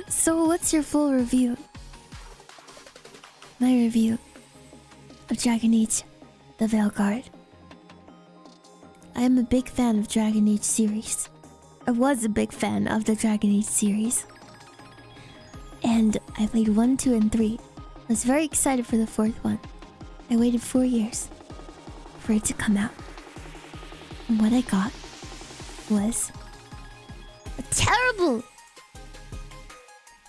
So what's your full review? My review of Dragon Age, the Failguard. I am a big fan of Dragon Age series. I was a big fan of the Dragon Age series. And I played 1, 2, and 3. I was very excited for the 4th one. I waited 4 years for it to come out. And what I got was a terrible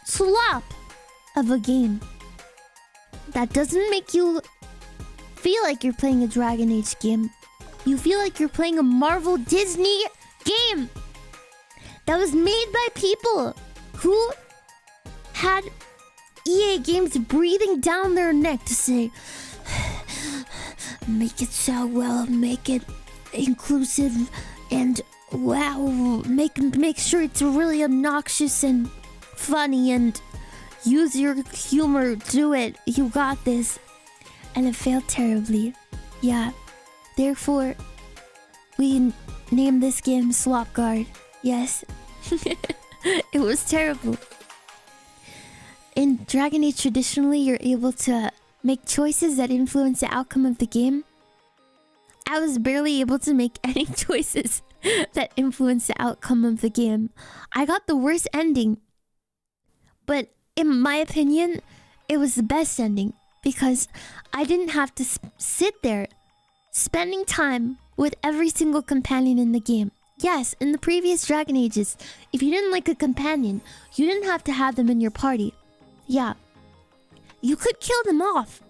slop of a game that doesn't make you feel like you're playing a Dragon Age game. You feel like you're playing a Marvel Disney game that was made by people who had EA Games breathing down their neck to say, make it sound well, make it inclusive, and wow, make sure it's really obnoxious and funny, and use your humor, do it, you got this. And it failed terribly. Yeah. Therefore, we named this game Slopguard. Yes. It was terrible. In Dragon Age, traditionally, you're able to make choices that influence the outcome of the game. I was barely able to make any choices that influence the outcome of the game. I got the worst ending. But in my opinion, it was the best ending. Because I didn't have to sit there spending time with every single companion in the game. Yes, in the previous Dragon Ages, if you didn't like a companion, you didn't have to have them in your party. Yeah. You could kill them off.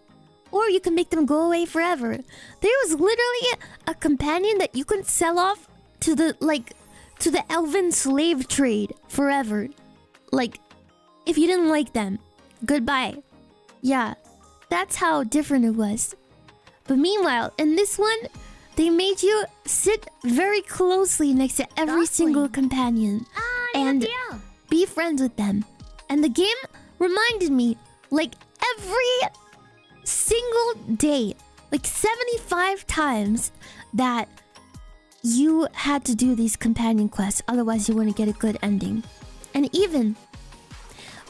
Or you could make them go away forever. There was literally a companion that you could sell off to the, to the elven slave trade forever. Like, if you didn't like them. Goodbye. Yeah. That's how different it was. But meanwhile, in this one, they made you sit very closely next to every single companion. And be friends with them. And the game reminded me, like, every single day, like 75 times, that you had to do these companion quests, otherwise you wouldn't get a good ending. And even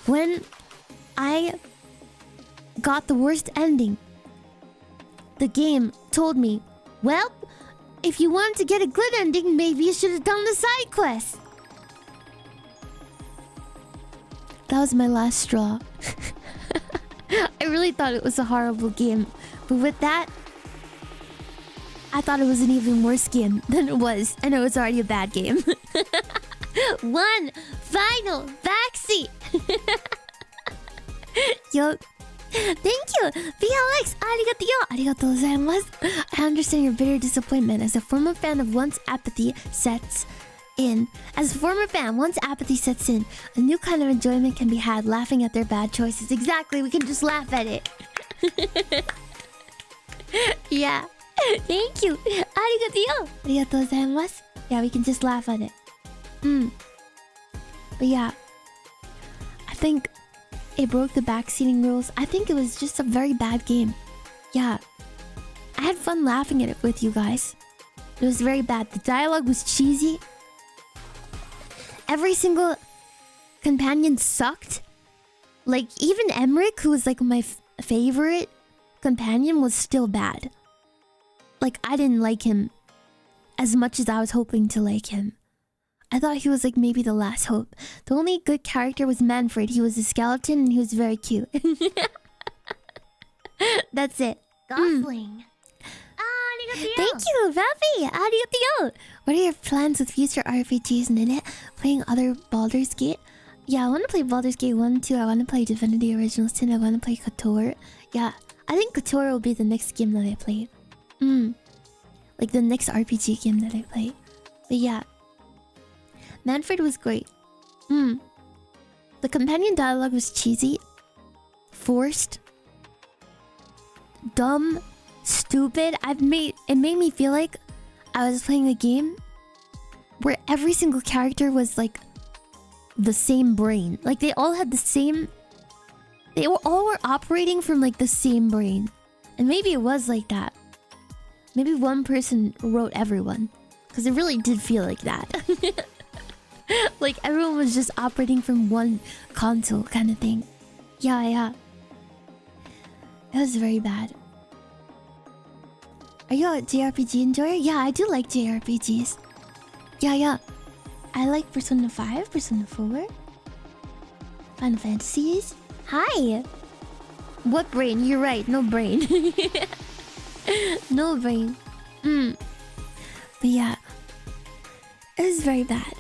when I got the worst ending, the game told me, well, if you want to get a good ending, maybe you should have done the side quest. That was my last straw. I really thought it was a horrible game, but with that, I thought it was an even worse game than it was, and it was already a bad game. One final vaccine. Yo. Thank you! BLX! Arigato gozaimasu! I understand your bitter disappointment. As a former fan, once apathy sets in, a new kind of enjoyment can be had laughing at their bad choices. Exactly, we can just laugh at it. Yeah. Thank you! Arigato gozaimasu! Yeah, we can just laugh at it. But yeah. I think it broke the backseating rules. I think it was just a very bad game. Yeah. I had fun laughing at it with you guys. It was very bad. The dialogue was cheesy. Every single companion sucked. Like, even Emmerich, who was like my favorite companion, was still bad. Like, I didn't like him as much as I was hoping to like him. I thought he was like maybe the last hope. The only good character was Manfred. He was a skeleton and he was very cute. That's it. Gosling. Thank you, Ravi. Arigato. What are your plans with future RPGs, Nene? Playing other Baldur's Gate? Yeah, I want to play Baldur's Gate 1, 2. I want to play Divinity Original Sin. I want to play KOTOR. Yeah, I think KOTOR will be the next game that I play. Like the next RPG game that I play. But yeah. Manfred was great. The companion dialogue was cheesy, forced, dumb, stupid. It made me feel like I was playing a game where every single character was like the same brain. Like they all had the same. They all were operating from like the same brain, and maybe it was like that. Maybe one person wrote everyone, because it really did feel like that. Like everyone was just operating from one console kind of thing. Yeah, yeah. It was very bad. Are you a JRPG enjoyer? Yeah, I do like JRPGs. Yeah, yeah. I like Persona 5, Persona 4. Final Fantasies. Hi! What brain? You're right, no brain. No brain. But yeah. It was very bad.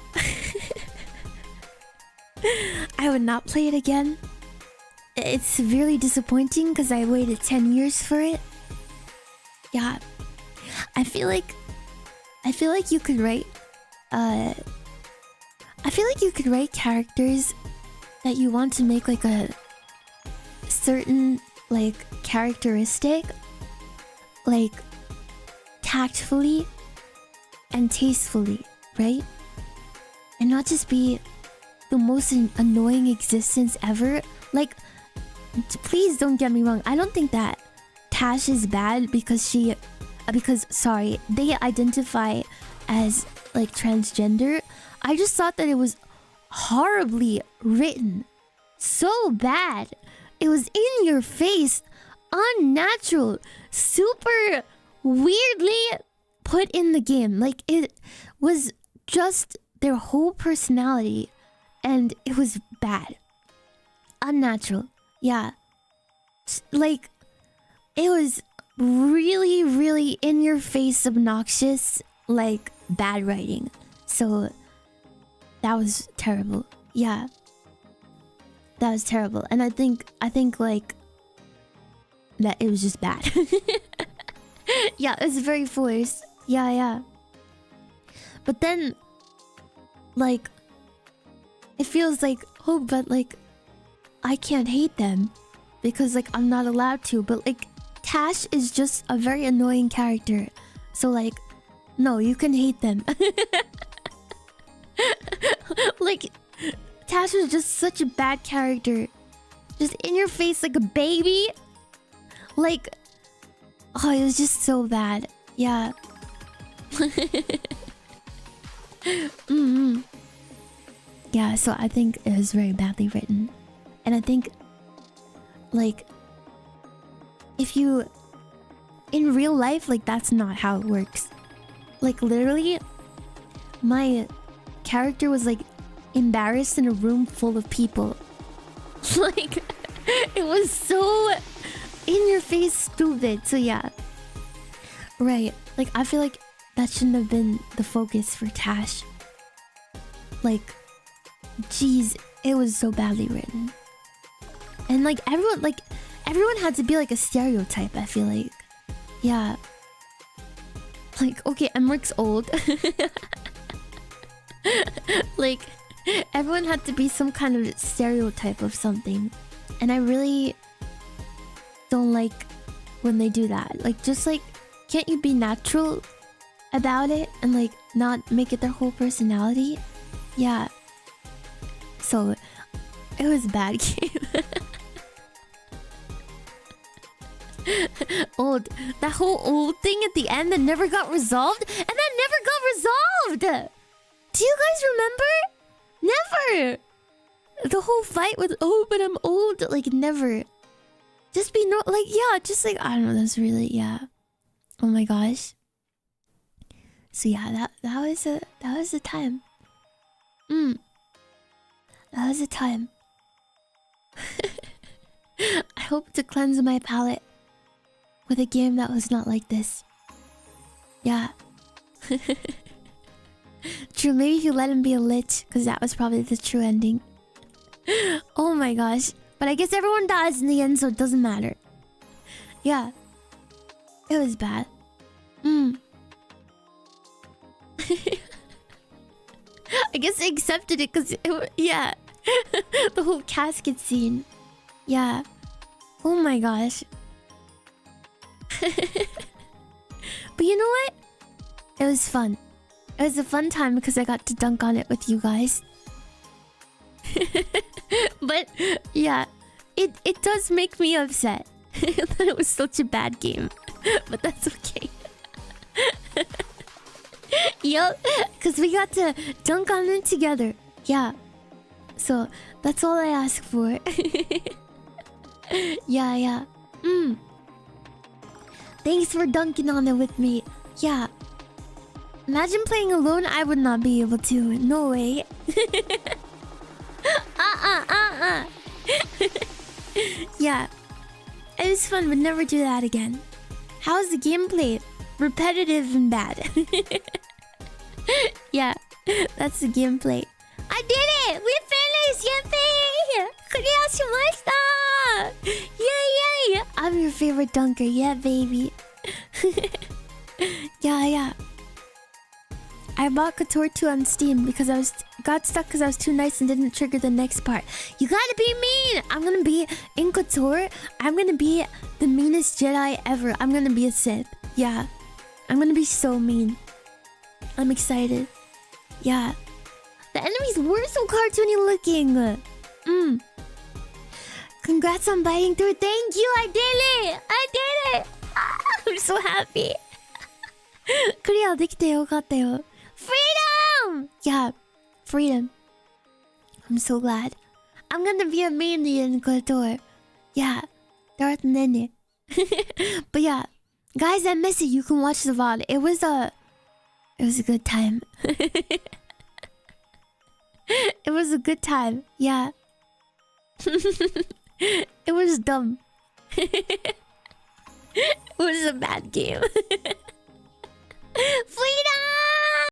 I would not play it again. It's severely disappointing because I waited 10 years for it. Yeah. I feel like you could write I feel like you could write characters that you want to make like a certain like characteristic, like tactfully and tastefully, right? And not just be the most annoying existence ever. Like, please don't get me wrong. I don't think that Tash is bad because they identify as like transgender. I just thought that it was horribly written. So bad. It was in your face, unnatural, super weirdly put in the game. Like it was just their whole personality and it was bad. Unnatural. Yeah. Like it was really, really in your face, obnoxious, like bad writing. So that was terrible. Yeah. That was terrible. And I think like that it was just bad. Yeah, it was very forced. Yeah, yeah. But then like it feels like, oh, but like I can't hate them because like I'm not allowed to. But like Tash is just a very annoying character. So like, no, you can hate them. Like Tash was just such a bad character. Just in your face like a baby. Like, oh, it was just so bad. Yeah. Yeah, so I think it was very badly written. And I think, like, if you... in real life, like, that's not how it works. Like, literally, my character was, like, embarrassed in a room full of people. Like, it was so in-your-face stupid. So, yeah. Right. Like, I feel like that shouldn't have been the focus for Tash. Like, jeez, it was so badly written. And, like, everyone had to be, like, a stereotype, I feel like. Yeah. Like, okay, Emmeric's old. Like, everyone had to be some kind of stereotype of something. And I really don't like when they do that. Like, just like, can't you be natural about it and like not make it their whole personality? Yeah. So, it was a bad game. Old. That whole old thing at the end that never got resolved, and that never got resolved! Do you guys remember? Never! The whole fight with, oh, but I'm old. Like, never. Just be no, like, yeah, just like, I don't know, that's really, yeah. Oh my gosh. So yeah, that was a time. That was a time. I hope to cleanse my palate with a game that was not like this. Yeah. True, maybe you let him be a lich, because that was probably the true ending. Oh my gosh. But I guess everyone dies in the end, so it doesn't matter. Yeah. It was bad. I guess they accepted it because, yeah. The whole casket scene. Yeah. Oh my gosh. But you know what? It was fun. It was a fun time because I got to dunk on it with you guys. But yeah, it does make me upset that it was such a bad game. But that's okay. Yup, because we got to dunk on it together. Yeah. So, that's all I ask for. Yeah. Thanks for dunking on it with me. Yeah. Imagine playing alone, I would not be able to. No way. Yeah. It was fun, but never do that again. How's the gameplay? Repetitive and bad. Yeah, that's the gameplay. I did it! We finished! Yippee! Kuriyashimashita! Yay! I'm your favorite dunker. Yeah, baby. Yeah. I bought Couture 2 on Steam because I got stuck because I was too nice and didn't trigger the next part. You gotta be mean! I'm gonna be in Couture. I'm gonna be the meanest Jedi ever. I'm gonna be a Sith. Yeah. I'm gonna be so mean. I'm excited. Yeah. The enemies were so cartoony looking. Congrats on biting through. Thank you. I did it. I'm so happy. クリアできてよかったよ。Freedom! Yeah. Freedom. I'm so glad. I'm gonna be a mainly in Couture. Yeah. Darth Nene. But yeah. Guys, I miss it. You can watch the VOD. It was a good time. It was a good time. Yeah. It was dumb. It was a bad game. Freedom!